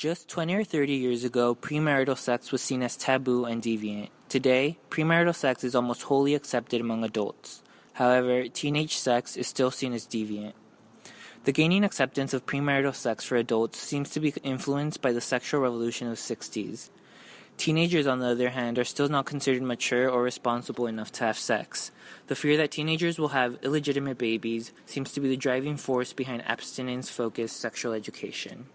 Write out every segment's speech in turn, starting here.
Just 20 or 30 years ago, premarital sex was seen as taboo and deviant. Today, premarital sex is almost wholly accepted among adults. However, teenage sex is still seen as deviant. The gaining acceptance of premarital sex for adults seems to be influenced by the sexual revolution of the 60s. Teenagers, on the other hand, are still not considered mature or responsible enough to have sex. The fear that teenagers will have illegitimate babies seems to be the driving force behind abstinence-focused sexual education.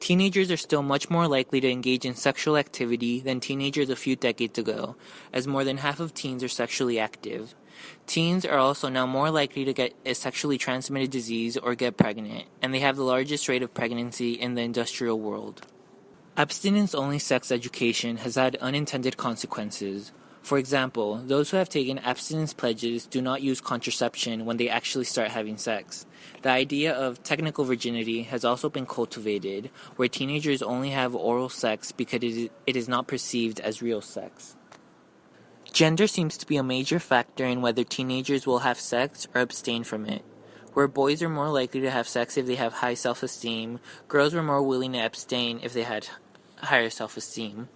Teenagers are still much more likely to engage in sexual activity than teenagers a few decades ago, as more than half of teens are sexually active. Teens are also now more likely to get a sexually transmitted disease or get pregnant, and they have the largest rate of pregnancy in the industrial world. Abstinence-only sex education has had unintended consequences. For example, those who have taken abstinence pledges do not use contraception when they actually start having sex. The idea of technical virginity has also been cultivated, where teenagers only have oral sex because it is not perceived as real sex. Gender seems to be a major factor in whether teenagers will have sex or abstain from it. Where boys are more likely to have sex if they have high self-esteem, girls were more willing to abstain if they had higher self-esteem.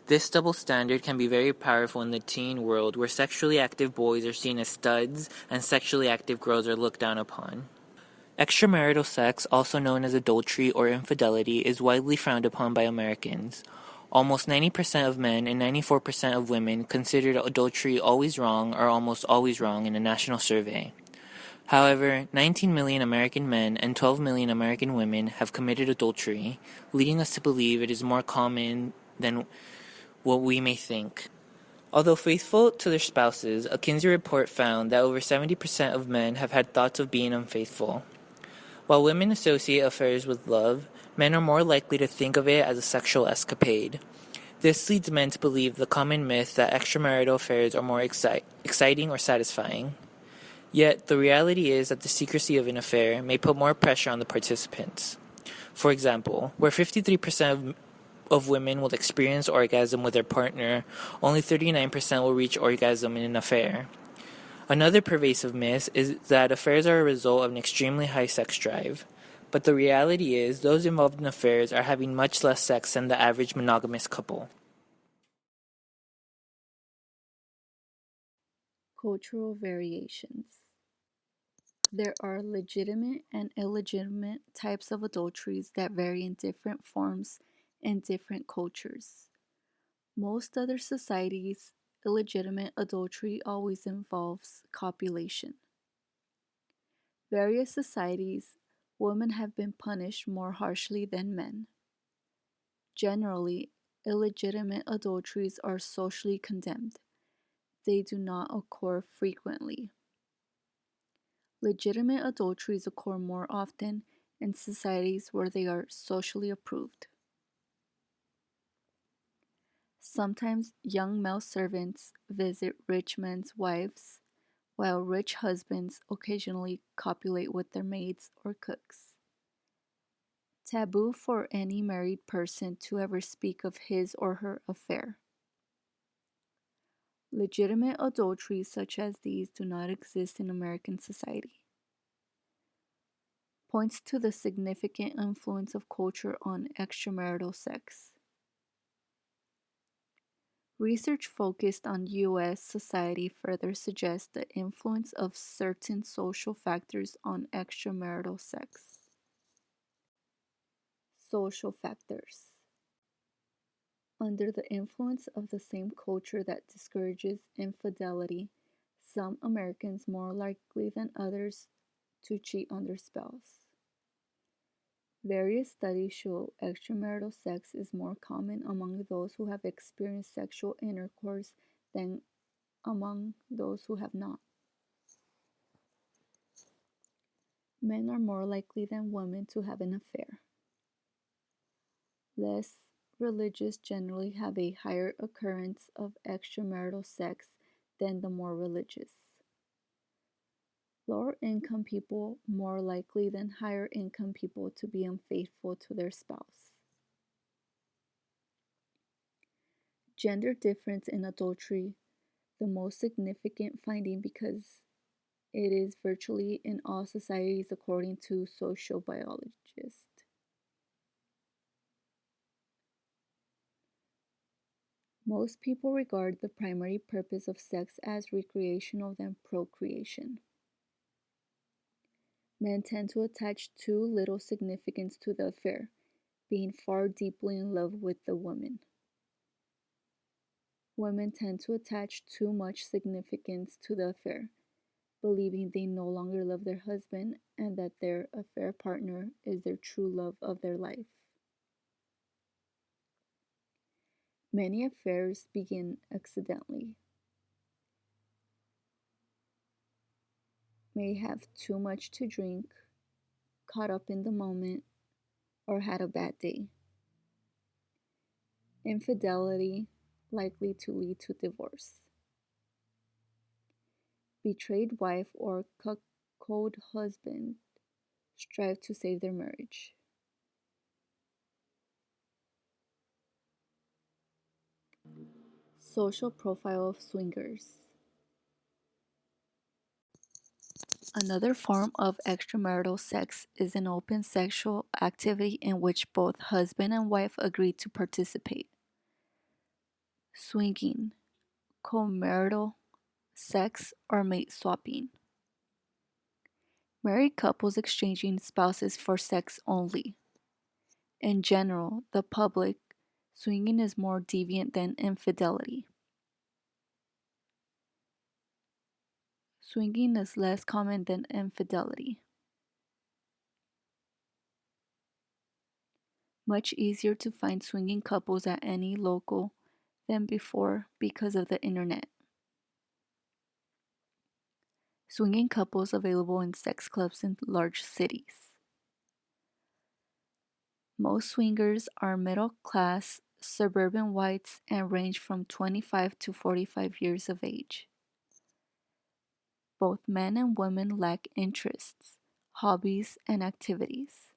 This double standard can be very powerful in the teen world, where sexually active boys are seen as studs and sexually active girls are looked down upon. Extramarital sex, also known as adultery or infidelity, is widely frowned upon by Americans. Almost 90% of men and 94% of women considered adultery always wrong or almost always wrong in a national survey. However, 19 million American men and 12 million American women have committed adultery, leading us to believe it is more common than what we may think. Although faithful to their spouses, a Kinsey report found that over 70% of men have had thoughts of being unfaithful. While women associate affairs with love, men are more likely to think of it as a sexual escapade. This leads men to believe the common myth that extramarital affairs are more exciting or satisfying. Yet, the reality is that the secrecy of an affair may put more pressure on the participants. For example, where 53% of women will experience orgasm with their partner, only 39% will reach orgasm in an affair. Another pervasive myth is that affairs are a result of an extremely high sex drive. But the reality is, those involved in affairs are having much less sex than the average monogamous couple. Cultural variations. There are legitimate and illegitimate types of adulteries that vary in different forms in different cultures. Most other societies, illegitimate adultery always involves copulation. Various societies, women have been punished more harshly than men. Generally, illegitimate adulteries are socially condemned. They do not occur frequently. Legitimate adulteries occur more often in societies where they are socially approved. Sometimes young male servants visit rich men's wives, while rich husbands occasionally copulate with their maids or cooks. Taboo for any married person to ever speak of his or her affair. Legitimate adulteries such as these do not exist in American society. Points to the significant influence of culture on extramarital sex. Research focused on U.S. society further suggests the influence of certain social factors on extramarital sex. Social factors. Under the influence of the same culture that discourages infidelity, some Americans more likely than others to cheat on their spouse. Various studies show extramarital sex is more common among those who have experienced sexual intercourse than among those who have not. Men are more likely than women to have an affair. Less religious generally have a higher occurrence of extramarital sex than the more religious. Lower income people more likely than higher income people to be unfaithful to their spouse. Gender difference in adultery, the most significant finding because it is virtually in all societies according to sociobiologists. Most people regard the primary purpose of sex as recreational than procreation. Men tend to attach too little significance to the affair, being far deeply in love with the woman. Women tend to attach too much significance to the affair, believing they no longer love their husband and that their affair partner is their true love of their life. Many affairs begin accidentally, may have too much to drink, caught up in the moment, or had a bad day. Infidelity likely to lead to divorce. Betrayed wife or cuckold husband strive to save their marriage. Social profile of swingers. Another form of extramarital sex is an open sexual activity in which both husband and wife agree to participate. Swinging, commarital sex, or mate swapping. Married couples exchanging spouses for sex only. In general, the public, swinging is more deviant than infidelity. Swinging is less common than infidelity. Much easier to find swinging couples at any local than before because of the internet. Swinging couples available in sex clubs in large cities. Most swingers are middle class, suburban whites and range from 25 to 45 years of age. Both men and women lack interests, hobbies, and activities.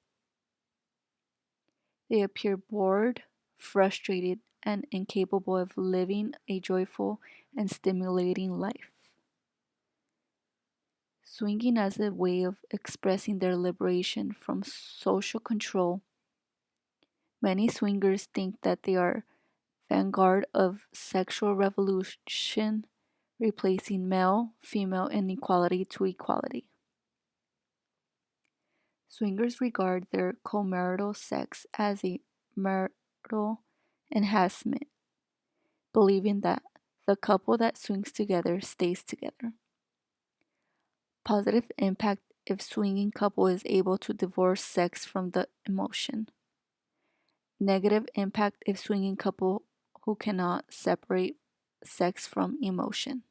They appear bored, frustrated, and incapable of living a joyful and stimulating life. Swinging as a way of expressing their liberation from social control, many swingers think that they are vanguard of sexual revolution, replacing male-female inequality to equality. Swingers regard their comarital sex as a marital enhancement, believing that the couple that swings together stays together. Positive impact if swinging couple is able to divorce sex from the emotion. Negative impact if swinging couple who cannot separate sex from emotion.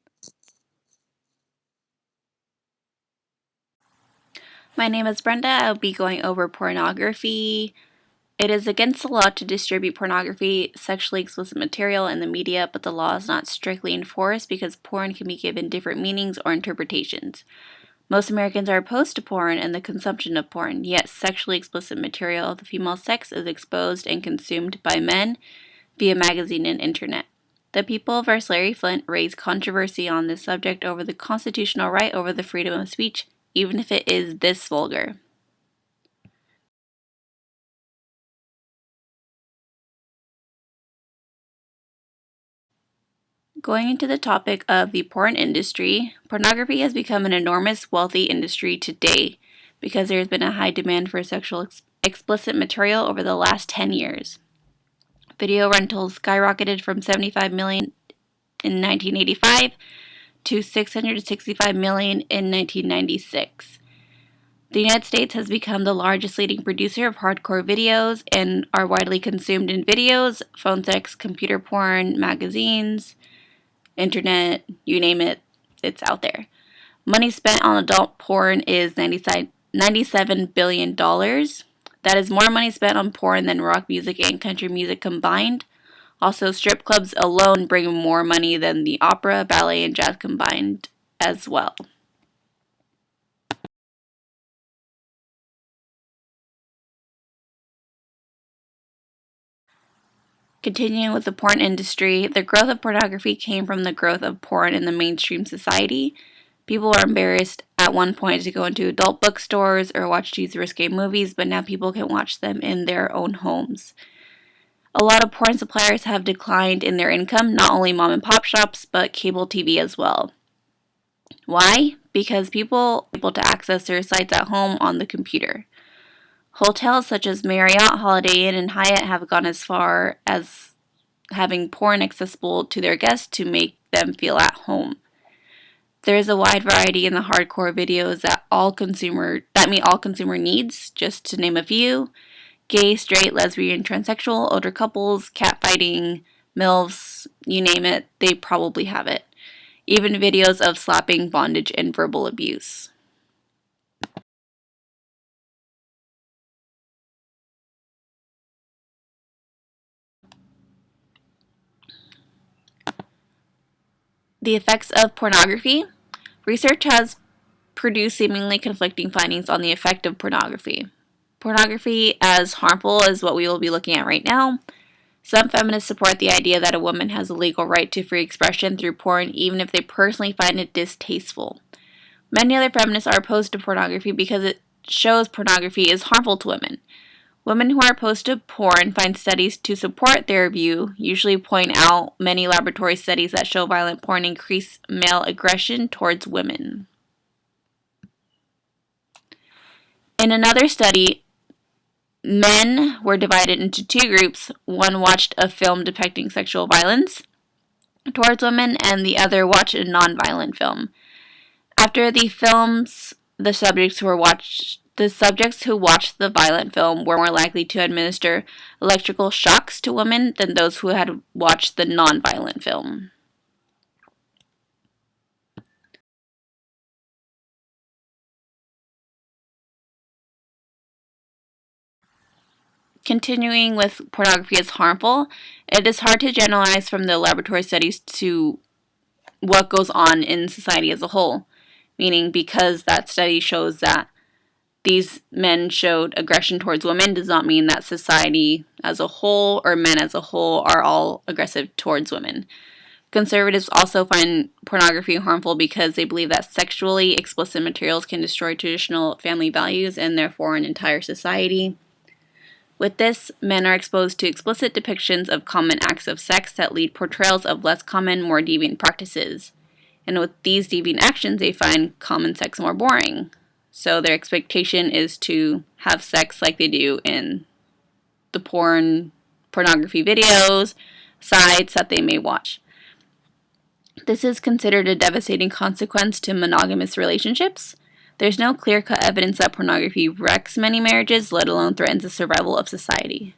My name is Brenda. I'll be going over pornography. It is against the law to distribute pornography, sexually explicit material in the media, but the law is not strictly enforced because porn can be given different meanings or interpretations. Most Americans are opposed to porn and the consumption of porn, yet sexually explicit material of the female sex is exposed and consumed by men via magazine and internet. The people vs. Larry Flynt raised controversy on this subject over the constitutional right over the freedom of speech, even if it is this vulgar. Going into the topic of the porn industry, pornography has become an enormous wealthy industry today because there has been a high demand for sexual explicit material over the last 10 years. Video rentals skyrocketed from 75 million in 1985 to 665 million in 1996. The United States has become the largest leading producer of hardcore videos and are widely consumed in videos, phone sex, computer porn, magazines, internet, you name it, it's out there. Money spent on adult porn is $97 billion. That is more money spent on porn than rock music and country music combined. Also, strip clubs alone bring more money than the opera, ballet, and jazz combined as well. Continuing with the porn industry, the growth of pornography came from the growth of porn in the mainstream society. People were embarrassed at one point to go into adult bookstores or watch these risque movies, but now people can watch them in their own homes. A lot of porn suppliers have declined in their income, not only mom and pop shops, but cable TV as well. Why? Because people are able to access their sites at home on the computer. Hotels such as Marriott, Holiday Inn, and Hyatt have gone as far as having porn accessible to their guests to make them feel at home. There is a wide variety in the hardcore videos that meet all consumer needs, just to name a few. Gay, straight, lesbian, transsexual, older couples, catfighting, MILFs, you name it, they probably have it. Even videos of slapping, bondage, and verbal abuse. The effects of pornography. Research has produced seemingly conflicting findings on the effect of pornography. Pornography as harmful is what we will be looking at right now. Some feminists support the idea that a woman has a legal right to free expression through porn, even if they personally find it distasteful. Many other feminists are opposed to pornography because it shows pornography is harmful to women. Women who are opposed to porn find studies to support their view, usually point out many laboratory studies that show violent porn increase male aggression towards women. In another study, men were divided into two groups. One watched a film depicting sexual violence towards women, and the other watched a non-violent film. After the films, the subjects who watched the violent film were more likely to administer electrical shocks to women than those who had watched the non-violent film. Continuing with pornography as harmful, it is hard to generalize from the laboratory studies to what goes on in society as a whole, meaning because that study shows that these men showed aggression towards women does not mean that society as a whole or men as a whole are all aggressive towards women. Conservatives also find pornography harmful because they believe that sexually explicit materials can destroy traditional family values and therefore an entire society. With this, men are exposed to explicit depictions of common acts of sex that lead portrayals of less common, more deviant practices. And with these deviant actions, they find common sex more boring. So their expectation is to have sex like they do in the pornography videos, sites that they may watch. This is considered a devastating consequence to monogamous relationships. There's no clear-cut evidence that pornography wrecks many marriages, let alone threatens the survival of society.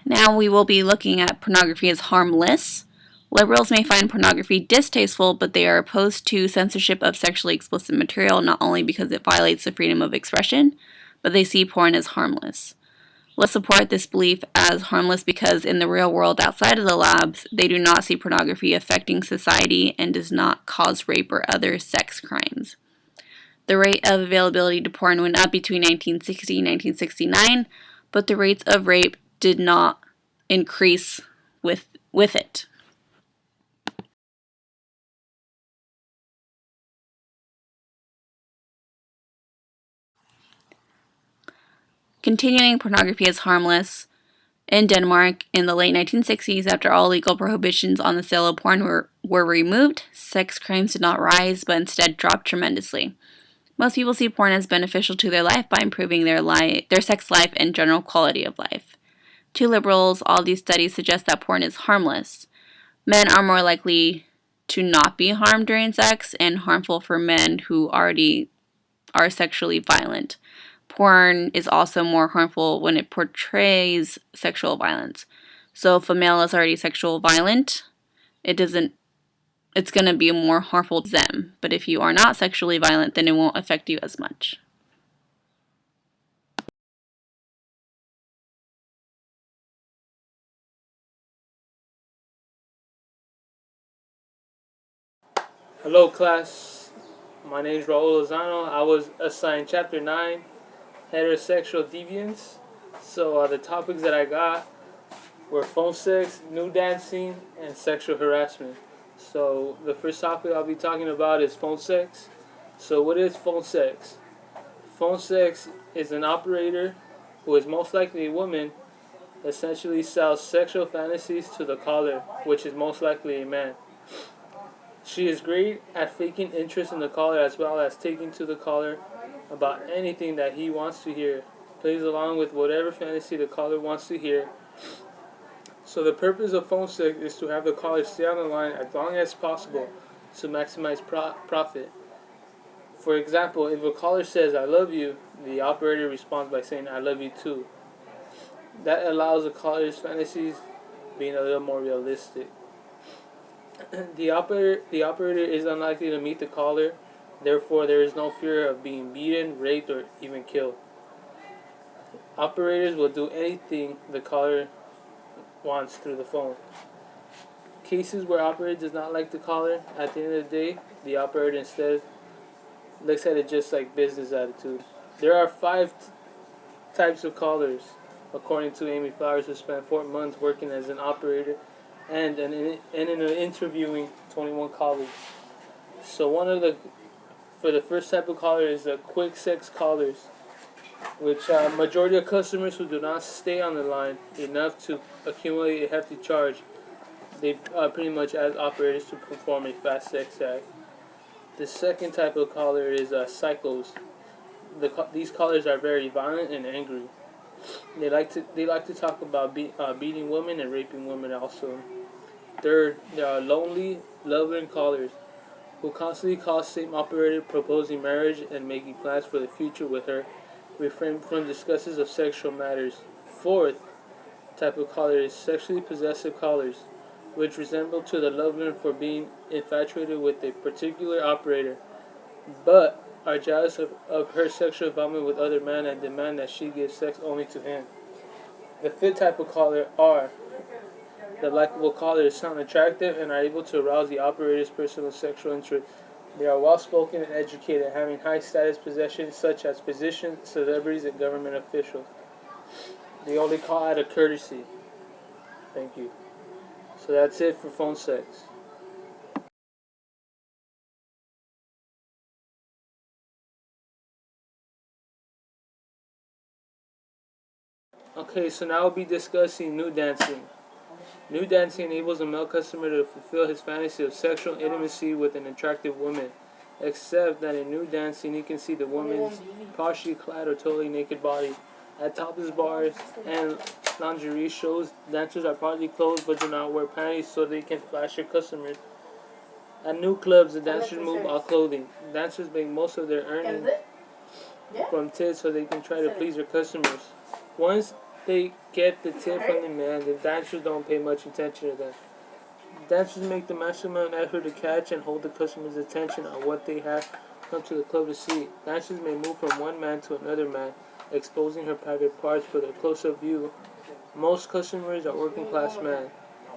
Now we will be looking at pornography as harmless. Liberals may find pornography distasteful, but they are opposed to censorship of sexually explicit material not only because it violates the freedom of expression, but they see porn as harmless. Let's support this belief as harmless because in the real world outside of the labs, they do not see pornography affecting society and does not cause rape or other sex crimes. The rate of availability to porn went up between 1960 and 1969, but the rates of rape did not increase with it. Continuing pornography as harmless. In Denmark, in the late 1960s, after all legal prohibitions on the sale of porn were removed, sex crimes did not rise, but instead dropped tremendously. Most people see porn as beneficial to their life by improving their sex life and general quality of life. To liberals, all these studies suggest that porn is harmless. Men are more likely to not be harmed during sex and harmful for men who already are sexually violent. Porn is also more harmful when it portrays sexual violence. So if a male is already sexually violent, it's going to be more harmful to them. But if you are not sexually violent, then it won't affect you as much. Hello class, my name is Raul Lozano. I was assigned Chapter 9, Heterosexual Deviance. So the topics that I got were phone sex, nude dancing, and sexual harassment. So the first topic I'll be talking about is phone sex. So what is phone sex? Phone sex is an operator who is most likely a woman essentially sells sexual fantasies to the caller, which is most likely a man. She is great at faking interest in the caller as well as taking to the caller about anything that he wants to hear, plays along with whatever fantasy the caller wants to hear. So the purpose of phone sex is to have the caller stay on the line as long as possible to maximize profit. For example, if a caller says, "I love you," the operator responds by saying, "I love you too." That allows the caller's fantasies being a little more realistic. The operator is unlikely to meet the caller, therefore there is no fear of being beaten, raped, or even killed. Operators will do anything the caller wants through the phone. Cases where operator does not like the caller, at the end of the day, the operator instead looks at it just like business attitude. There are five types of callers, according to Amy Flowers, who spent 4 months working as an operator and interviewing 21 callers. So for the first type of caller is the quick sex callers, which majority of customers who do not stay on the line enough to accumulate a hefty charge, they pretty much ask operators to perform a fast sex act. The second type of caller is psychos. These callers are very violent and angry. They like to talk about beating women and raping women also. Third, there are lonely, loving callers who constantly call same operator proposing marriage and making plans for the future with her, refrain from discussions of sexual matters. Fourth type of caller is sexually possessive callers, which resemble to the lover for being infatuated with a particular operator, but are jealous of her sexual involvement with other men and demand that she give sex only to him. The fifth type of caller are the likable callers sound attractive and are able to arouse the operator's personal sexual interest. They are well-spoken and educated, having high-status possessions such as physicians, celebrities, and government officials. They only call out of courtesy. Thank you. So that's it for phone sex. Okay, so now we'll be discussing nude dancing. Nude dancing enables a male customer to fulfill his fantasy of sexual intimacy with an attractive woman, except that in nude dancing he can see the woman's partially clad or totally naked body. At topless bars and lingerie shows, dancers are partly clothed but do not wear panties so they can flash their customers. At nude clubs, the dancers move all clothing. Dancers make most of their earnings from tips so they can try to please their customers. Once they get the tip from the man, the dancers don't pay much attention to them. Dancers make the maximum effort to catch and hold the customer's attention on what they have come to the club to see. Dancers may move from one man to another man, exposing her private parts for their close-up view. Most customers are working-class men.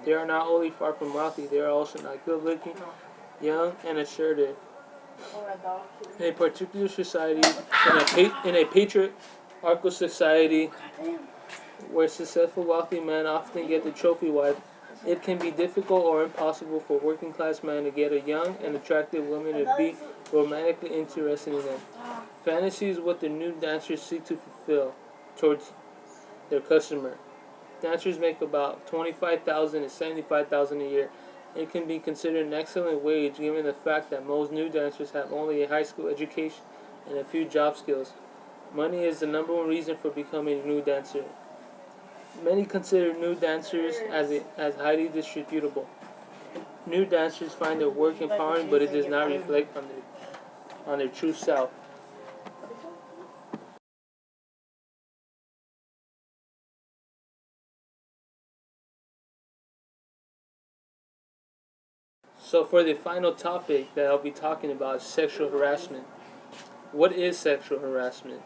They are not only far from wealthy, they are also not good-looking, young, and assertive. In a particular society, in a patriarchal society, where successful wealthy men often get the trophy wife, it can be difficult or impossible for working class men to get a young and attractive woman to be romantically interested in them. Fantasy is what the nude dancers seek to fulfill towards their customer. Dancers make about $25,000 to $75,000 a year. It can be considered an excellent wage given the fact that most nude dancers have only a high school education and a few job skills. Money is the number one reason for becoming a nude dancer. Many consider nude dancers as highly distributable. Nude dancers find their work empowering, but it does not reflect on their true self. So for the final topic that I'll be talking about is sexual harassment. What is sexual harassment?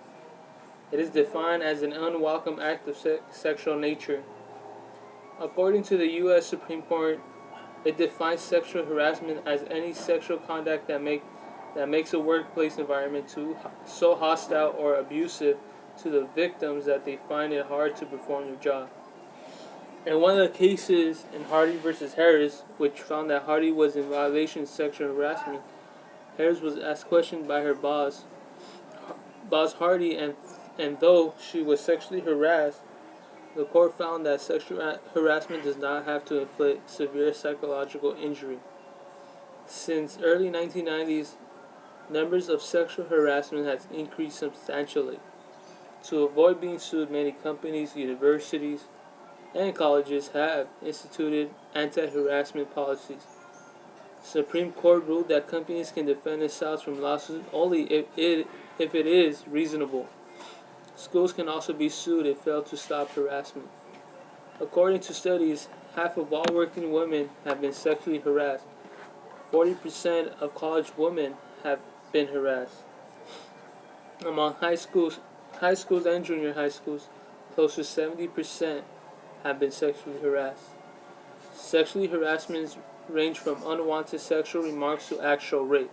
It is defined as an unwelcome act of sexual nature. According to the U.S. Supreme Court, it defines sexual harassment as any sexual conduct that makes a workplace environment so hostile or abusive to the victims that they find it hard to perform their job. In one of the cases in Hardy versus Harris, which found that Hardy was in violation of sexual harassment, Harris was asked questions by her boss Hardy, and though she was sexually harassed, the court found that sexual harassment does not have to inflict severe psychological injury. Since early 1990s, numbers of sexual harassment has increased substantially. To avoid being sued, many companies, universities, and colleges have instituted anti-harassment policies. Supreme Court ruled that companies can defend themselves from lawsuits only if it is reasonable. Schools can also be sued if failed to stop harassment. According to studies, half of all working women have been sexually harassed. 40% of college women have been harassed. Among high schools and junior high schools, close to 70% have been sexually harassed. Sexually harassments range from unwanted sexual remarks to actual rape.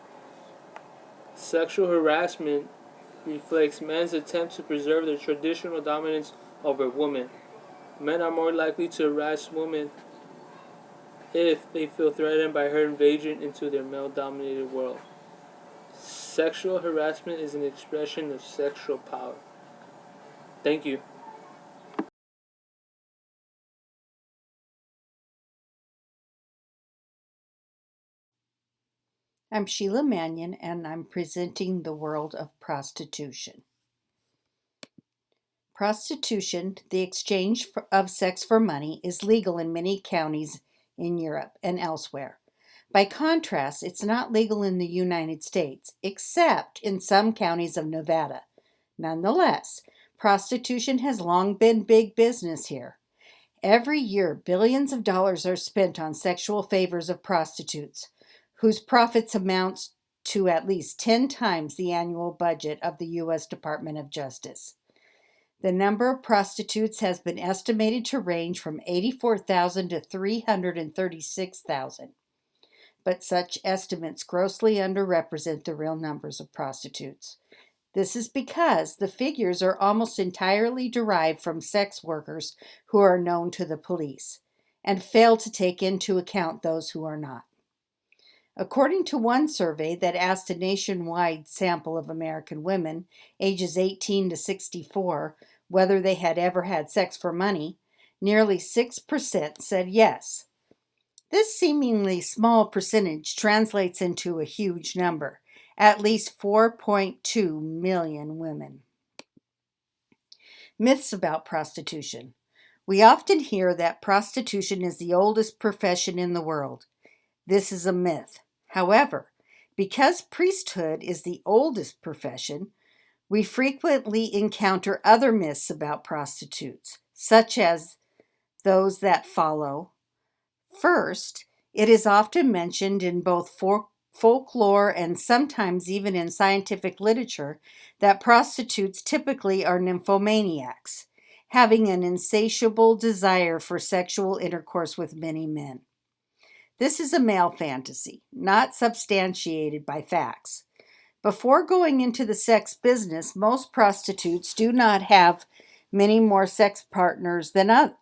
Sexual harassment reflects men's attempt to preserve their traditional dominance over women. Men are more likely to harass women if they feel threatened by her invasion into their male-dominated world. Sexual harassment is an expression of sexual power. Thank you. I'm Sheila Mannion, and I'm presenting the world of prostitution. Prostitution, the exchange of sex for money, is legal in many counties in Europe and elsewhere. By contrast, it's not legal in the United States, except in some counties of Nevada. Nonetheless, prostitution has long been big business here. Every year, billions of dollars are spent on sexual favors of prostitutes, whose profits amount to at least 10 times the annual budget of the U.S. Department of Justice. The number of prostitutes has been estimated to range from 84,000 to 336,000, but such estimates grossly underrepresent the real numbers of prostitutes. This is because the figures are almost entirely derived from sex workers who are known to the police, and fail to take into account those who are not. According to one survey that asked a nationwide sample of American women, ages 18 to 64, whether they had ever had sex for money, nearly 6% said yes. This seemingly small percentage translates into a huge number, at least 4.2 million women. Myths about prostitution. We often hear that prostitution is the oldest profession in the world. This is a myth. However, because priesthood is the oldest profession, we frequently encounter other myths about prostitutes, such as those that follow. First, it is often mentioned in both folklore and sometimes even in scientific literature that prostitutes typically are nymphomaniacs, having an insatiable desire for sexual intercourse with many men. This is a male fantasy, not substantiated by facts. Before going into the sex business, most prostitutes do not have many more sex partners than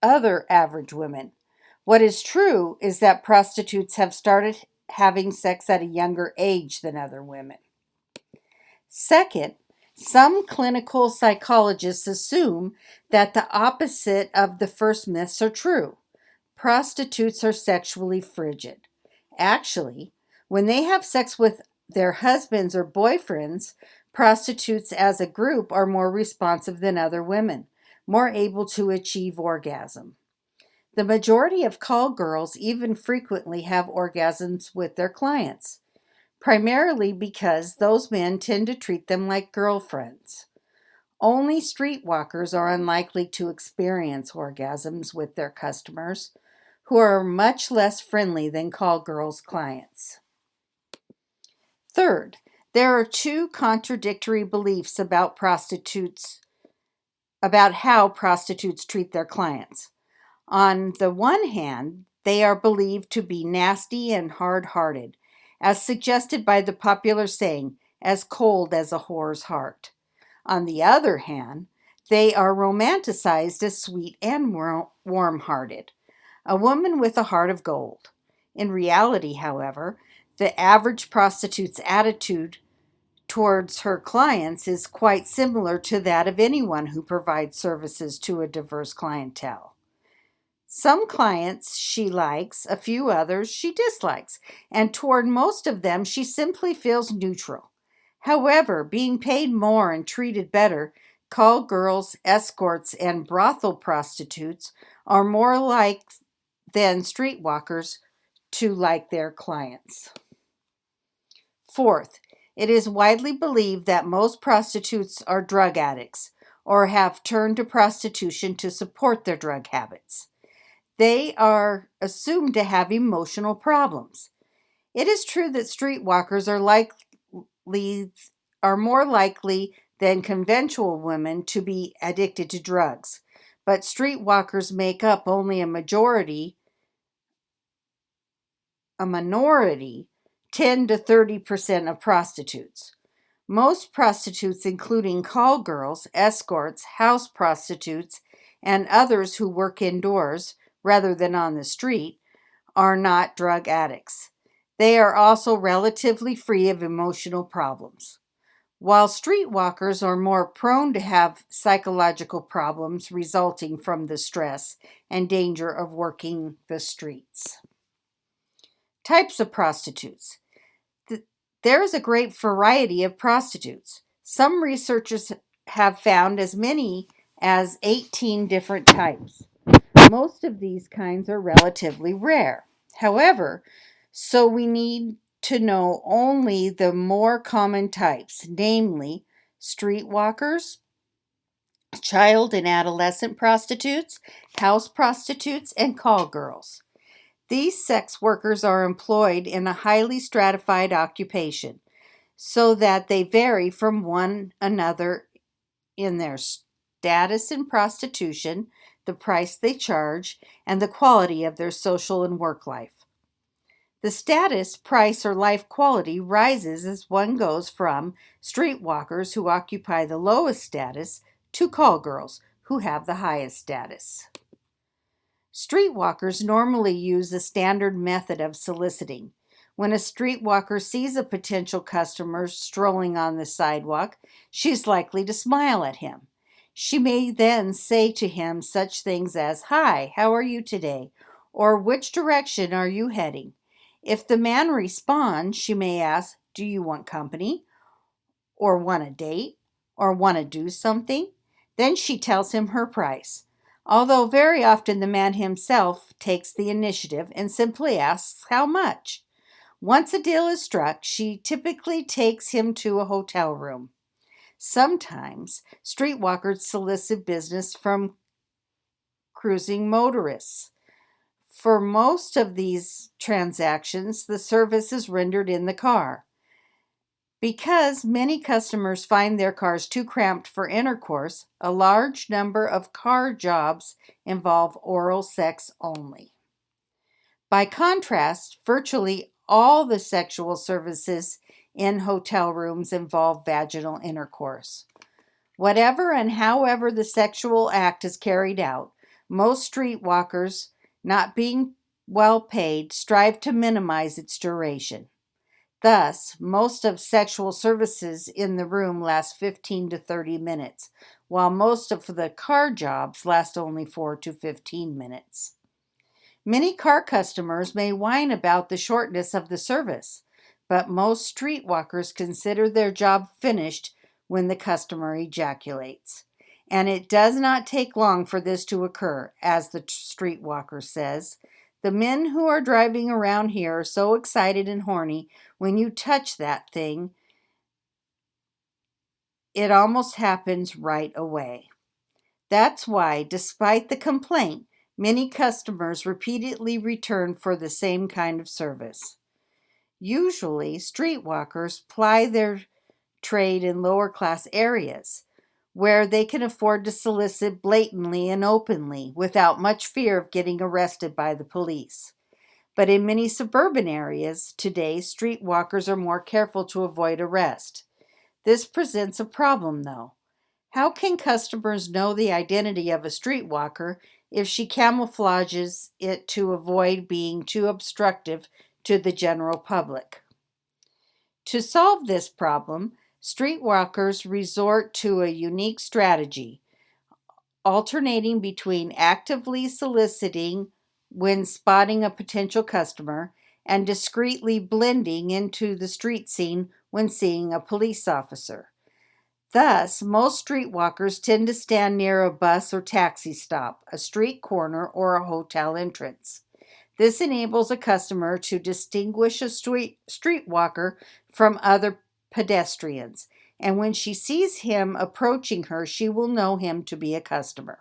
other average women. What is true is that prostitutes have started having sex at a younger age than other women. Second, some clinical psychologists assume that the opposite of the first myths are true. Prostitutes are sexually frigid. Actually, when they have sex with their husbands or boyfriends, prostitutes as a group are more responsive than other women, more able to achieve orgasm. The majority of call girls even frequently have orgasms with their clients, primarily because those men tend to treat them like girlfriends. Only streetwalkers are unlikely to experience orgasms with their customers, who are much less friendly than call girls' clients. Third, there are two contradictory beliefs about how prostitutes treat their clients. On the one hand, they are believed to be nasty and hard-hearted, as suggested by the popular saying, "as cold as a whore's heart." On the other hand, they are romanticized as sweet and warm-hearted, a woman with a heart of gold. In reality, however, The average prostitute's attitude towards her clients is quite similar to that of anyone who provides services to a diverse clientele. Some clients she likes, a few others she dislikes, and toward most of them she simply feels neutral. However, being paid more and treated better, call girls, escorts, and brothel prostitutes are more like than streetwalkers to like their clients. Fourth, it is widely believed that most prostitutes are drug addicts or have turned to prostitution to support their drug habits. They are assumed to have emotional problems. It is true that streetwalkers are more likely than conventional women to be addicted to drugs, but streetwalkers make up only a minority, 10 to 30% of prostitutes. Most prostitutes, including call girls, escorts, house prostitutes, and others who work indoors rather than on the street, are not drug addicts. They are also relatively free of emotional problems. While streetwalkers are more prone to have psychological problems resulting from the stress and danger of working the streets. Types of prostitutes. There is a great variety of prostitutes. Some researchers have found as many as 18 different types. Most of these kinds are relatively rare. However, so we need to know only the more common types, namely streetwalkers, child and adolescent prostitutes, house prostitutes, and call girls. These sex workers are employed in a highly stratified occupation, so that they vary from one another in their status in prostitution, the price they charge, and the quality of their social and work life. The status, price, or life quality rises as one goes from streetwalkers who occupy the lowest status to call girls who have the highest status. Streetwalkers normally use a standard method of soliciting. When a streetwalker sees a potential customer strolling on the sidewalk, she's likely to smile at him. She may then say to him such things as, "Hi, how are you today?" or "Which direction are you heading?" If the man responds, she may ask, "Do you want company?" or "Want a date?" or "Want to do something?" Then she tells him her price. Although very often the man himself takes the initiative and simply asks how much. Once a deal is struck, she typically takes him to a hotel room. Sometimes streetwalkers solicit business from cruising motorists. For most of these transactions, the service is rendered in the car. Because many customers find their cars too cramped for intercourse, a large number of car jobs involve oral sex only. By contrast, virtually all the sexual services in hotel rooms involve vaginal intercourse. Whatever and however the sexual act is carried out, most streetwalkers, not being well paid, strive to minimize its duration. Thus, most of sexual services in the room last 15 to 30 minutes, while most of the car jobs last only 4 to 15 minutes. Many car customers may whine about the shortness of the service, but most streetwalkers consider their job finished when the customer ejaculates. And it does not take long for this to occur, as the streetwalker says. The men who are driving around here are so excited and horny when you touch that thing. It almost happens right away. That's why, despite the complaint, many customers repeatedly return for the same kind of service. Usually, streetwalkers ply their trade in lower class areas, where they can afford to solicit blatantly and openly without much fear of getting arrested by the police. But in many suburban areas today, streetwalkers are more careful to avoid arrest. This presents a problem, though. How can customers know the identity of a streetwalker if she camouflages it to avoid being too obstructive to the general public? To solve this problem, streetwalkers resort to a unique strategy, alternating between actively soliciting when spotting a potential customer and discreetly blending into the street scene when seeing a police officer. Thus, most streetwalkers tend to stand near a bus or taxi stop, a street corner, or a hotel entrance. This enables a customer to distinguish a streetwalker from other pedestrians, and when she sees him approaching her, she will know him to be a customer.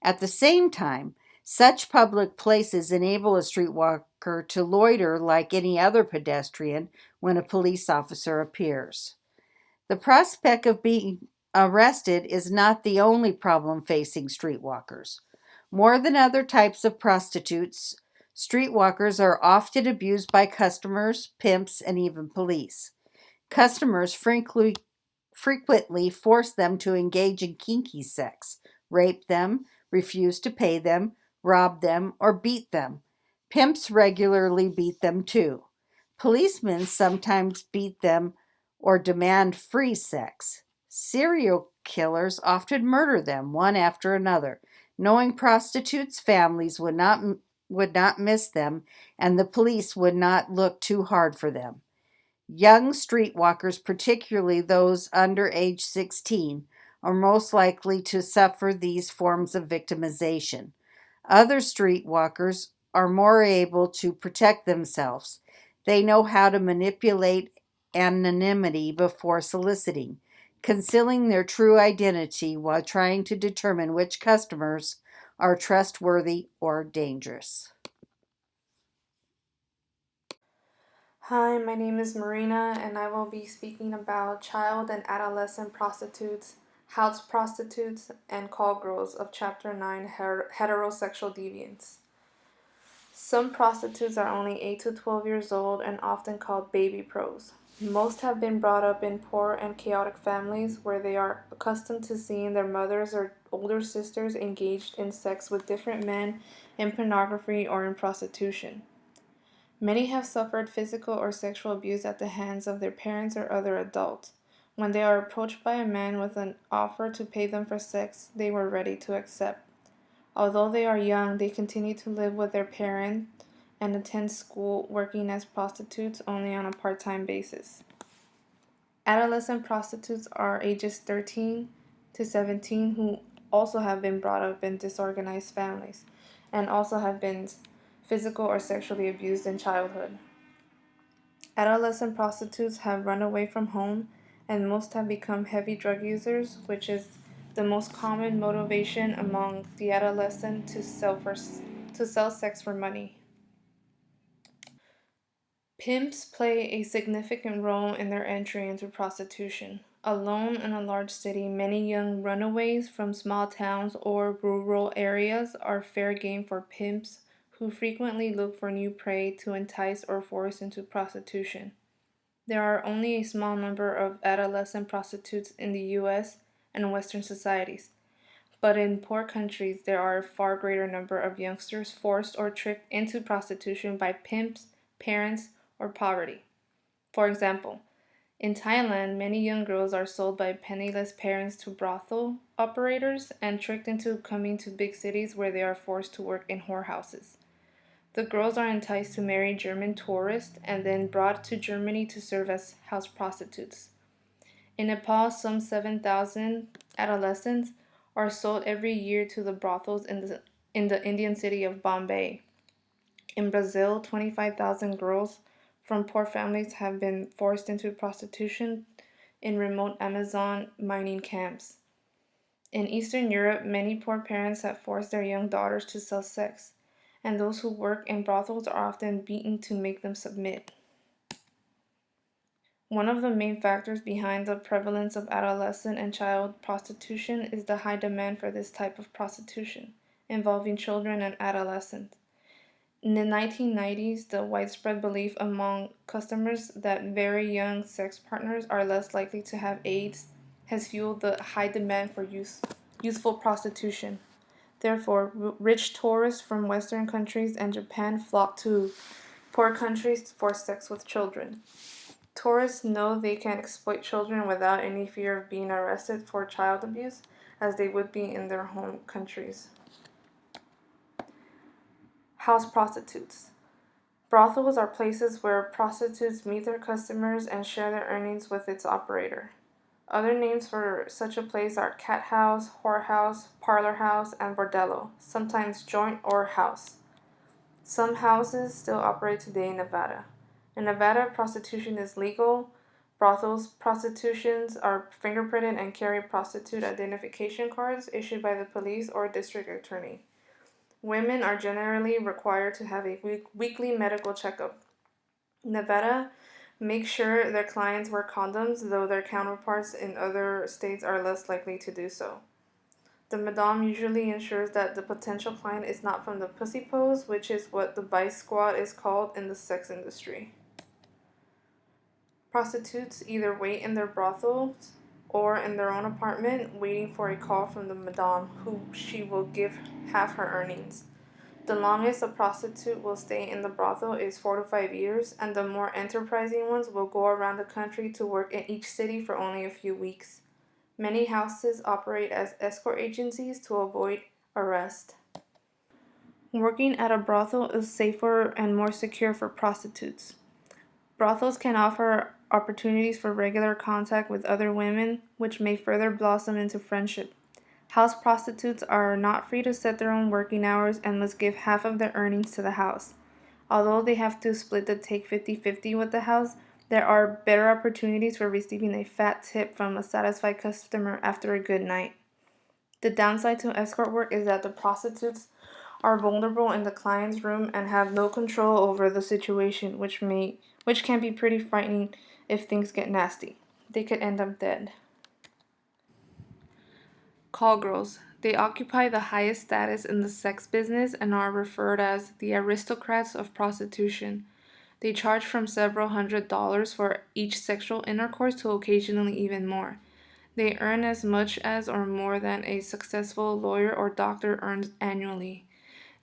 At the same time, such public places enable a streetwalker to loiter like any other pedestrian when a police officer appears. The prospect of being arrested is not the only problem facing streetwalkers. More than other types of prostitutes, streetwalkers are often abused by customers, pimps, and even police. Customers frequently force them to engage in kinky sex, rape them, refuse to pay them, rob them, or beat them. Pimps regularly beat them too. Policemen sometimes beat them or demand free sex. Serial killers often murder them one after another, knowing prostitutes' families would not miss them and the police would not look too hard for them. Young streetwalkers, particularly those under age 16, are most likely to suffer these forms of victimization. Other streetwalkers are more able to protect themselves. They know how to manipulate anonymity before soliciting, concealing their true identity while trying to determine which customers are trustworthy or dangerous. Hi, my name is Marina, and I will be speaking about child and adolescent prostitutes, house prostitutes, and call girls of Chapter 9 Heterosexual Deviance. Some prostitutes are only 8 to 12 years old and often called baby pros. Most have been brought up in poor and chaotic families where they are accustomed to seeing their mothers or older sisters engaged in sex with different men, in pornography, or in prostitution. Many have suffered physical or sexual abuse at the hands of their parents or other adults. When they are approached by a man with an offer to pay them for sex, they were ready to accept. Although they are young, they continue to live with their parents and attend school, working as prostitutes only on a part-time basis. Adolescent prostitutes are ages 13 to 17 who also have been brought up in disorganized families and also have been physical or sexually abused in childhood. Adolescent prostitutes have run away from home, and most have become heavy drug users, which is the most common motivation among the adolescent to sell sex for money. Pimps play a significant role in their entry into prostitution. Alone in a large city, many young runaways from small towns or rural areas are fair game for pimps who frequently look for new prey to entice or force into prostitution. There are only a small number of adolescent prostitutes in the US and Western societies, but in poor countries there are a far greater number of youngsters forced or tricked into prostitution by pimps, parents, or poverty. For example, in Thailand, many young girls are sold by penniless parents to brothel operators and tricked into coming to big cities where they are forced to work in whorehouses. The girls are enticed to marry German tourists and then brought to Germany to serve as house prostitutes. In Nepal, some 7,000 adolescents are sold every year to the brothels in the Indian city of Bombay. In Brazil, 25,000 girls from poor families have been forced into prostitution in remote Amazon mining camps. In Eastern Europe, many poor parents have forced their young daughters to sell sex, and those who work in brothels are often beaten to make them submit. One of the main factors behind the prevalence of adolescent and child prostitution is the high demand for this type of prostitution, involving children and adolescents. In the 1990s, the widespread belief among customers that very young sex partners are less likely to have AIDS has fueled the high demand for youthful prostitution. Therefore, rich tourists from Western countries and Japan flock to poor countries for sex with children. Tourists know they can exploit children without any fear of being arrested for child abuse, as they would be in their home countries. House prostitutes. Brothels are places where prostitutes meet their customers and share their earnings with its operator. Other names for such a place are cat house, whorehouse, parlor house, and bordello, sometimes joint or house. Some houses still operate today in Nevada. In Nevada, prostitution is legal. Brothels prostitutions are fingerprinted and carry prostitute identification cards issued by the police or district attorney. Women are generally required to have a weekly medical checkup. Nevada makes sure their clients wear condoms, though their counterparts in other states are less likely to do so. The madame usually ensures that the potential client is not from the pussy pose, which is what the vice squad is called in the sex industry. Prostitutes either wait in their brothels or in their own apartment, waiting for a call from the madame, who she will give half her earnings. The longest a prostitute will stay in the brothel is 4 to 5 years, and the more enterprising ones will go around the country to work in each city for only a few weeks. Many houses operate as escort agencies to avoid arrest. Working at a brothel is safer and more secure for prostitutes. Brothels can offer opportunities for regular contact with other women, which may further blossom into friendship. House prostitutes are not free to set their own working hours and must give half of their earnings to the house. Although they have to split the take 50-50 with the house, there are better opportunities for receiving a fat tip from a satisfied customer after a good night. The downside to escort work is that the prostitutes are vulnerable in the client's room and have no control over the situation, which can be pretty frightening if things get nasty. They could end up dead. Call girls. They occupy the highest status in the sex business and are referred as the aristocrats of prostitution. They charge from several $100s for each sexual intercourse to occasionally even more. They earn as much as or more than a successful lawyer or doctor earns annually.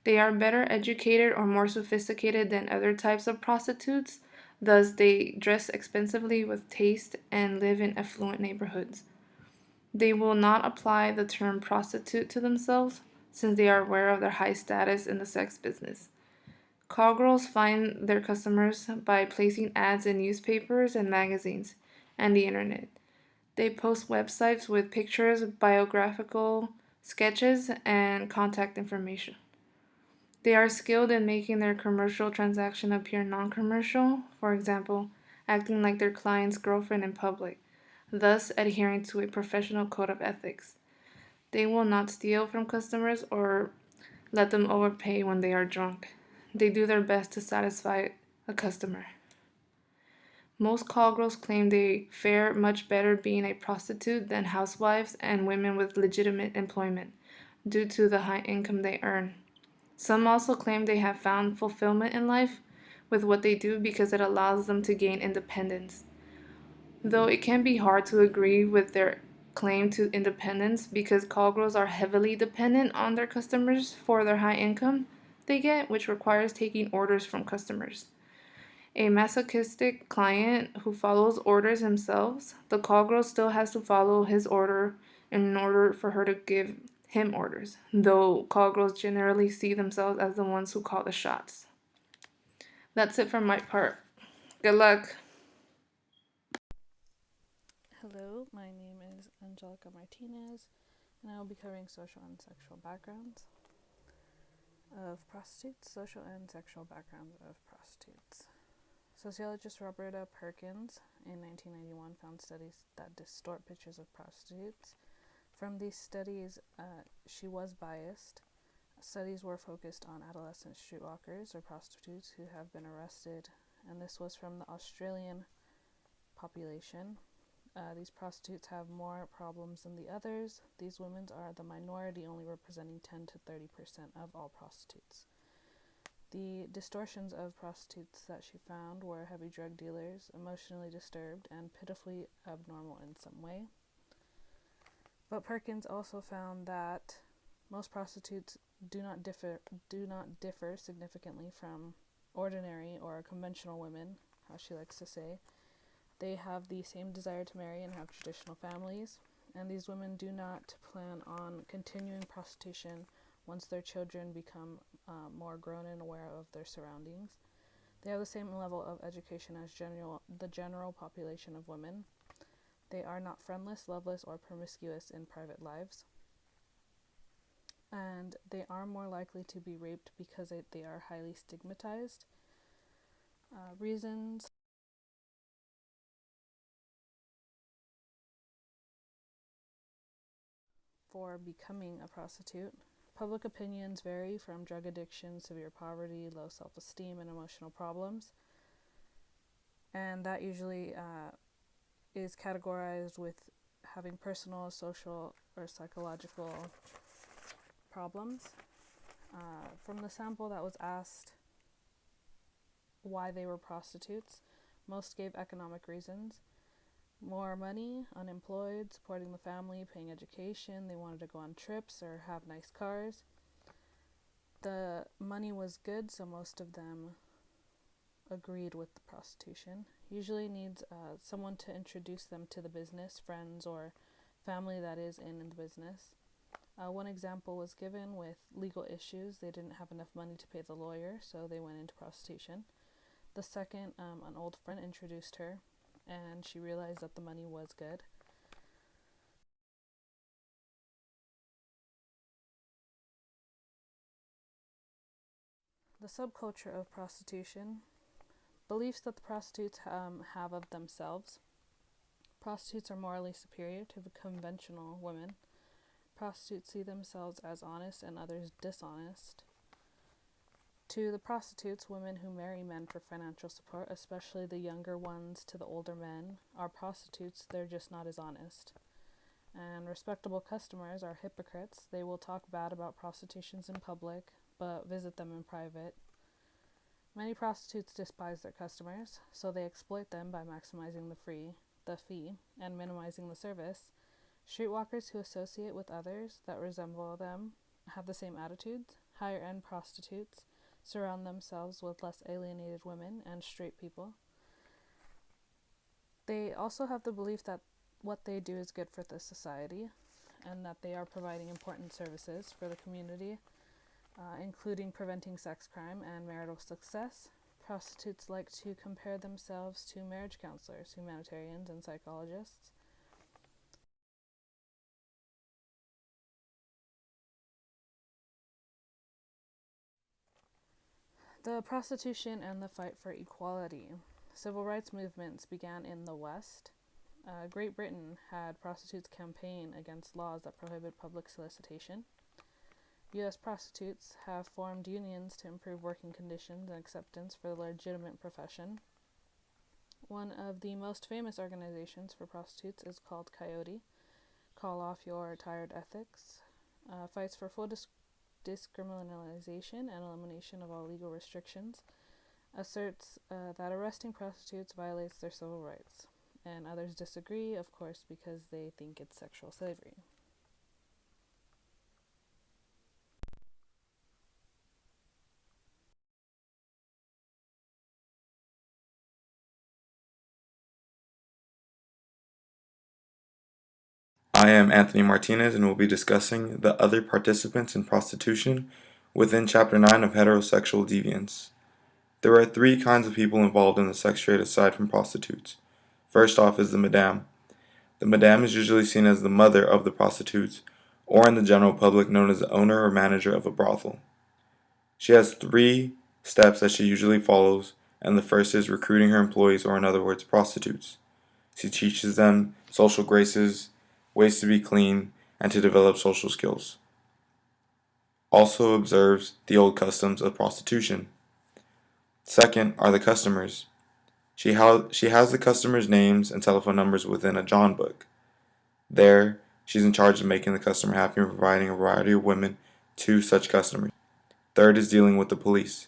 They are better educated or more sophisticated than other types of prostitutes, thus they dress expensively with taste and live in affluent neighborhoods. They will not apply the term prostitute to themselves, since they are aware of their high status in the sex business. Call girls find their customers by placing ads in newspapers and magazines and the internet. They post websites with pictures, biographical sketches, and contact information. They are skilled in making their commercial transaction appear non-commercial, for example, acting like their client's girlfriend in public, thus adhering to a professional code of ethics. They will not steal from customers or let them overpay when they are drunk. They do their best to satisfy a customer. Most call girls claim they fare much better being a prostitute than housewives and women with legitimate employment, due to the high income they earn. Some also claim they have found fulfillment in life with what they do because it allows them to gain independence. Though it can be hard to agree with their claim to independence because call girls are heavily dependent on their customers for their high income they get, which requires taking orders from customers. A masochistic client who follows orders himself, the call girl still has to follow his order in order for her to give him orders, though call girls generally see themselves as the ones who call the shots. That's it for my part. Good luck. Hello, my name is Angelica Martinez, and I will be covering social and sexual backgrounds of prostitutes, social and sexual backgrounds of prostitutes. Sociologist Roberta Perkins in 1991 found studies that distort pictures of prostitutes. From these studies, she was biased. Studies were focused on adolescent streetwalkers or prostitutes who have been arrested, and this was from the Australian population. These prostitutes have more problems than the others. These women are the minority, only representing 10 to 30% of all prostitutes. The distortions of prostitutes that she found were heavy drug dealers, emotionally disturbed, and pitifully abnormal in some way. But Perkins also found that most prostitutes do not differ significantly from ordinary or conventional women, how she likes to say. They have the same desire to marry and have traditional families, and these women do not plan on continuing prostitution once their children become more grown and aware of their surroundings. They have the same level of education as the general population of women. They are not friendless, loveless, or promiscuous in private lives. And they are more likely to be raped because they are highly stigmatized. Reasons for becoming a prostitute. Public opinions vary from drug addiction, severe poverty, low self-esteem, and emotional problems. And that usually is categorized with having personal, social, or psychological problems. From the sample that was asked why they were prostitutes, most gave economic reasons. More money, unemployed, supporting the family, paying education, they wanted to go on trips or have nice cars. The money was good, so most of them agreed with the prostitution. Usually needs someone to introduce them to the business, friends or family that is in the business. One example was given with legal issues. They didn't have enough money to pay the lawyer, so they went into prostitution. The second, an old friend introduced her, and she realized that the money was good. The subculture of prostitution. Beliefs that the prostitutes have of themselves. Prostitutes are morally superior to the conventional women. Prostitutes see themselves as honest and others dishonest. To the prostitutes, women who marry men for financial support, especially the younger ones to the older men, are prostitutes, they're just not as honest. And respectable customers are hypocrites. They will talk bad about prostitutions in public, but visit them in private. Many prostitutes despise their customers, so they exploit them by maximizing the fee, and minimizing the service. Streetwalkers who associate with others that resemble them have the same attitudes. Higher-end prostitutes surround themselves with less alienated women and straight people. They also have the belief that what they do is good for the society and that they are providing important services for the community, including preventing sex crime and marital success. Prostitutes like to compare themselves to marriage counselors, humanitarians, and psychologists. The prostitution and the fight for equality. Civil rights movements began in the West. Great Britain had prostitutes campaign against laws that prohibit public solicitation. U.S. prostitutes have formed unions to improve working conditions and acceptance for the legitimate profession. One of the most famous organizations for prostitutes is called Coyote, Call Off Your Tired Ethics, fights for full discriminalization and elimination of all legal restrictions, asserts that arresting prostitutes violates their civil rights, and others disagree, of course, because they think it's sexual slavery. I am Anthony Martinez and will be discussing the other participants in prostitution within Chapter 9 of Heterosexual Deviance. There are three kinds of people involved in the sex trade aside from prostitutes. First off is the madame. The madame is usually seen as the mother of the prostitutes, or in the general public known as the owner or manager of a brothel. She has 3 steps that she usually follows, and the first is recruiting her employees, or in other words, prostitutes. She teaches them social graces, ways to be clean, and to develop social skills. Also observes the old customs of prostitution. Second are the customers. She has the customers' names and telephone numbers within a John book. There, she's in charge of making the customer happy and providing a variety of women to such customers. Third is dealing with the police.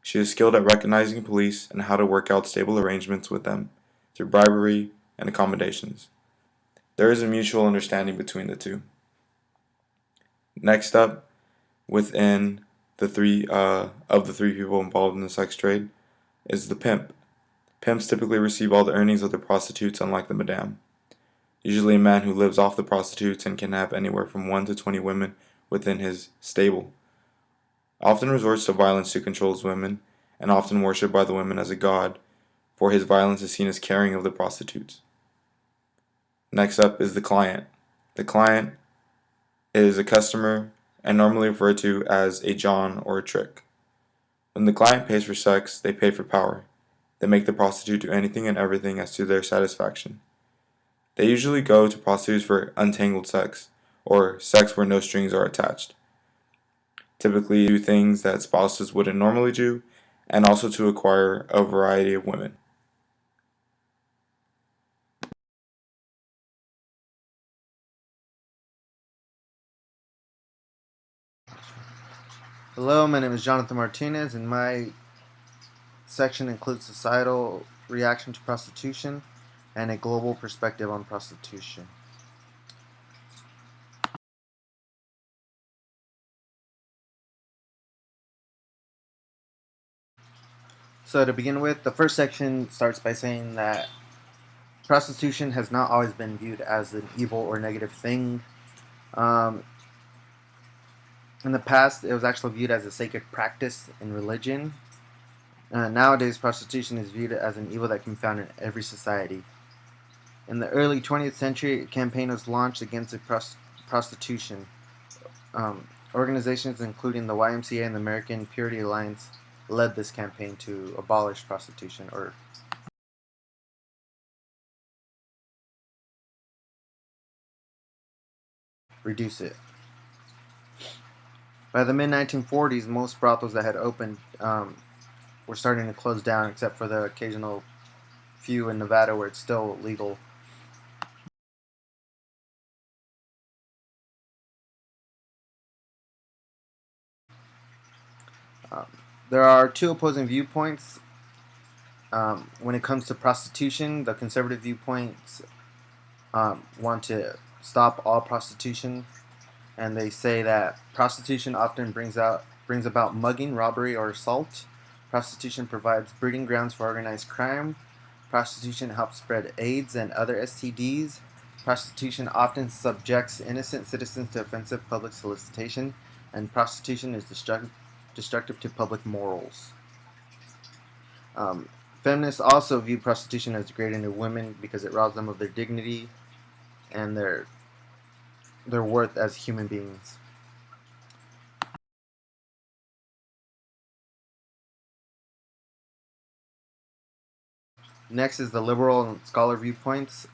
She is skilled at recognizing police and how to work out stable arrangements with them through bribery and accommodations. There is a mutual understanding between the two. Next up, within the three people involved in the sex trade, is the pimp. Pimps typically receive all the earnings of the prostitutes, unlike the madame. Usually a man who lives off the prostitutes and can have anywhere from 1 to 20 women within his stable. Often resorts to violence to control his women, and often worshipped by the women as a god, for his violence is seen as caring of the prostitutes. Next up is the client. The client is a customer and normally referred to as a John or a trick. When the client pays for sex, they pay for power. They make the prostitute do anything and everything as to their satisfaction. They usually go to prostitutes for untangled sex, or sex where no strings are attached. Typically do things that spouses wouldn't normally do, and also to acquire a variety of women. Hello, my name is Jonathan Martinez, and my section includes societal reaction to prostitution and a global perspective on prostitution. So to begin with, the first section starts by saying that prostitution has not always been viewed as an evil or negative thing. Um, in the past, it was actually viewed as a sacred practice in religion. Nowadays, prostitution is viewed as an evil that can be found in every society. In the early 20th century, a campaign was launched against prostitution. Organizations including the YMCA and the American Purity Alliance led this campaign to abolish prostitution or reduce it. By the mid-1940s, most brothels that had opened were starting to close down, except for the occasional few in Nevada where it's still legal. There are two opposing viewpoints when it comes to prostitution. The conservative viewpoints want to stop all prostitution, and they say that prostitution often brings about mugging, robbery, or assault. Prostitution provides breeding grounds for organized crime. Prostitution helps spread AIDS and other STDs. Prostitution often subjects innocent citizens to offensive public solicitation, and prostitution is destructive to public morals. Feminists also view prostitution as degrading to women because it robs them of their dignity and their worth as human beings. Next is the liberal and scholar viewpoints.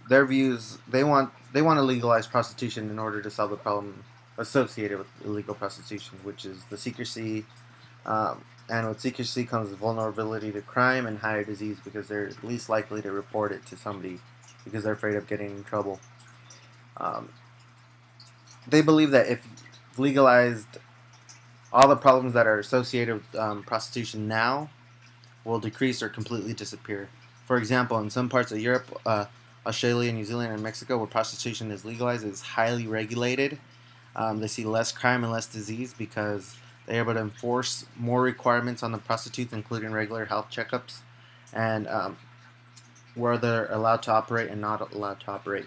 Their views, they want to legalize prostitution in order to solve the problem associated with illegal prostitution, which is the secrecy. And with secrecy comes vulnerability to crime and higher disease because they're least likely to report it to somebody because they're afraid of getting in trouble. They believe that if legalized, all the problems that are associated with prostitution now will decrease or completely disappear. For example, in some parts of Europe, Australia, New Zealand, and Mexico, where prostitution is legalized, it is highly regulated. They see less crime and less disease because they're able to enforce more requirements on the prostitutes, including regular health checkups and where they're allowed to operate and not allowed to operate.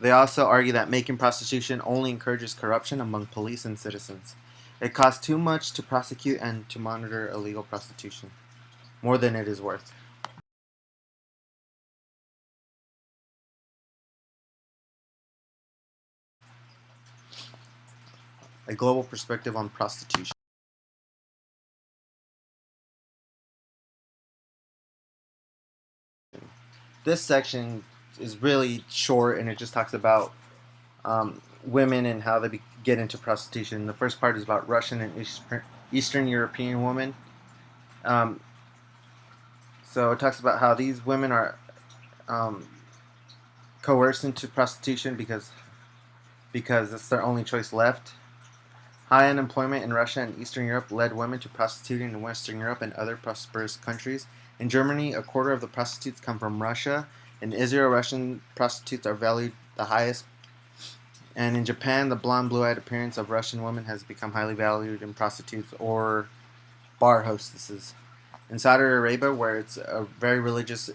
They also argue that making prostitution only encourages corruption among police and citizens. It costs too much to prosecute and to monitor illegal prostitution, more than it is worth. A global perspective on prostitution. This section is really short and it just talks about women and how they get into prostitution. The first part is about Russian and Eastern European women. So it talks about how these women are coerced into prostitution because it's their only choice left. High unemployment in Russia and Eastern Europe led women to prostituting in Western Europe and other prosperous countries. In Germany, a quarter of the prostitutes come from Russia. In Israel, Russian prostitutes are valued the highest. And in Japan, the blonde, blue-eyed appearance of Russian women has become highly valued in prostitutes or bar hostesses. In Saudi Arabia, where it's a very religious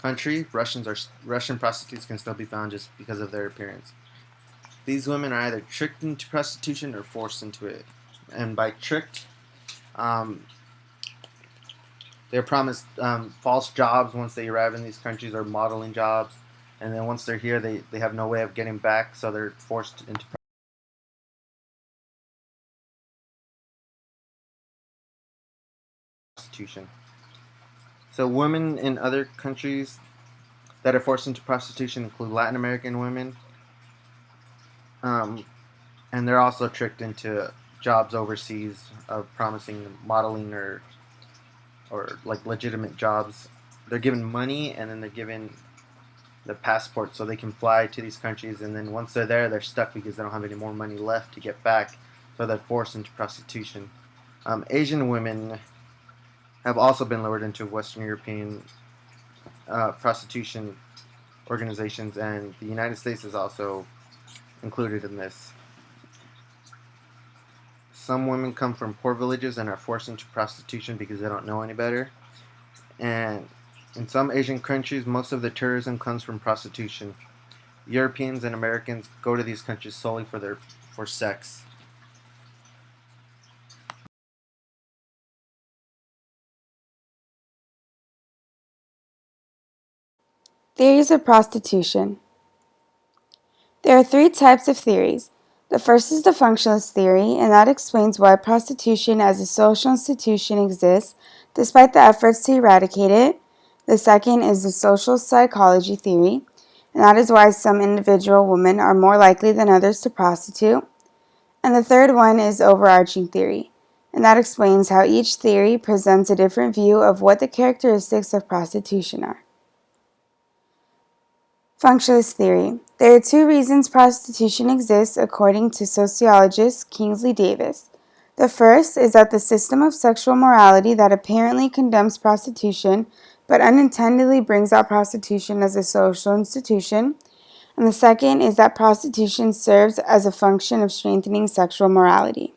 country, Russian prostitutes can still be found just because of their appearance. These women are either tricked into prostitution or forced into it. And by tricked, they're promised false jobs once they arrive in these countries, or modeling jobs. And then once they're here, they have no way of getting back, so they're forced into prostitution. So women in other countries that are forced into prostitution include Latin American women, and they're also tricked into jobs overseas of promising modeling or like legitimate jobs. They're given money, and then they're given the passport so they can fly to these countries, and then once they're there, they're stuck because they don't have any more money left to get back, so they're forced into prostitution. Asian women have also been lured into Western European prostitution organizations, and the United States is also included in this. Some women come from poor villages and are forced into prostitution because they don't know any better. And in some Asian countries, most of the tourism comes from prostitution. Europeans and Americans go to these countries solely for sex. Theories of prostitution. There are three types of theories. The first is the functionalist theory, and that explains why prostitution as a social institution exists despite the efforts to eradicate it. The second is the social psychology theory, and that is why some individual women are more likely than others to prostitute. And the third one is overarching theory, and that explains how each theory presents a different view of what the characteristics of prostitution are. Functionalist theory. There are two reasons prostitution exists according to sociologist Kingsley Davis. The first is that the system of sexual morality that apparently condemns prostitution but unintendedly brings out prostitution as a social institution. And the second is that prostitution serves as a function of strengthening sexual morality.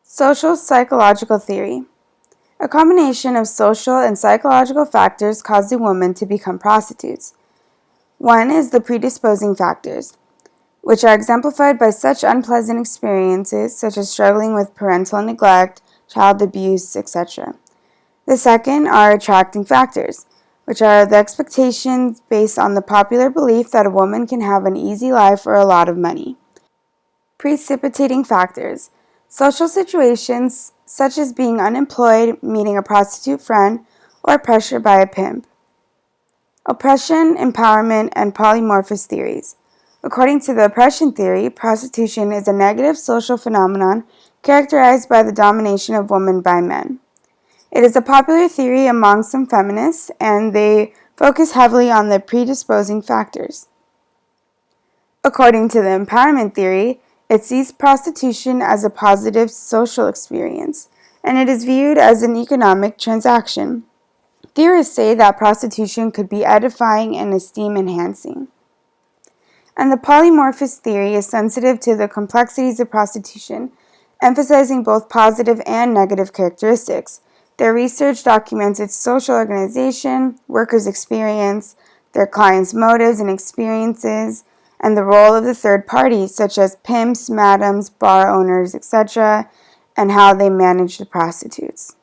Social psychological theory. A combination of social and psychological factors cause a woman to become prostitutes. One is the predisposing factors, which are exemplified by such unpleasant experiences such as struggling with parental neglect, child abuse, etc. The second are attracting factors, which are the expectations based on the popular belief that a woman can have an easy life or a lot of money. Precipitating factors, social situations such as being unemployed, meeting a prostitute friend, or pressure by a pimp. Oppression, empowerment, and polymorphous theories. According to the oppression theory, prostitution is a negative social phenomenon characterized by the domination of women by men. It is a popular theory among some feminists, and they focus heavily on the predisposing factors. According to the empowerment theory, it sees prostitution as a positive social experience, and it is viewed as an economic transaction. Theorists say that prostitution could be edifying and esteem-enhancing. And the polymorphous theory is sensitive to the complexities of prostitution, emphasizing both positive and negative characteristics. Their research documents its social organization, workers' experience, their clients' motives and experiences, and the role of the third party, such as pimps, madams, bar owners, etc., and how they manage the prostitutes.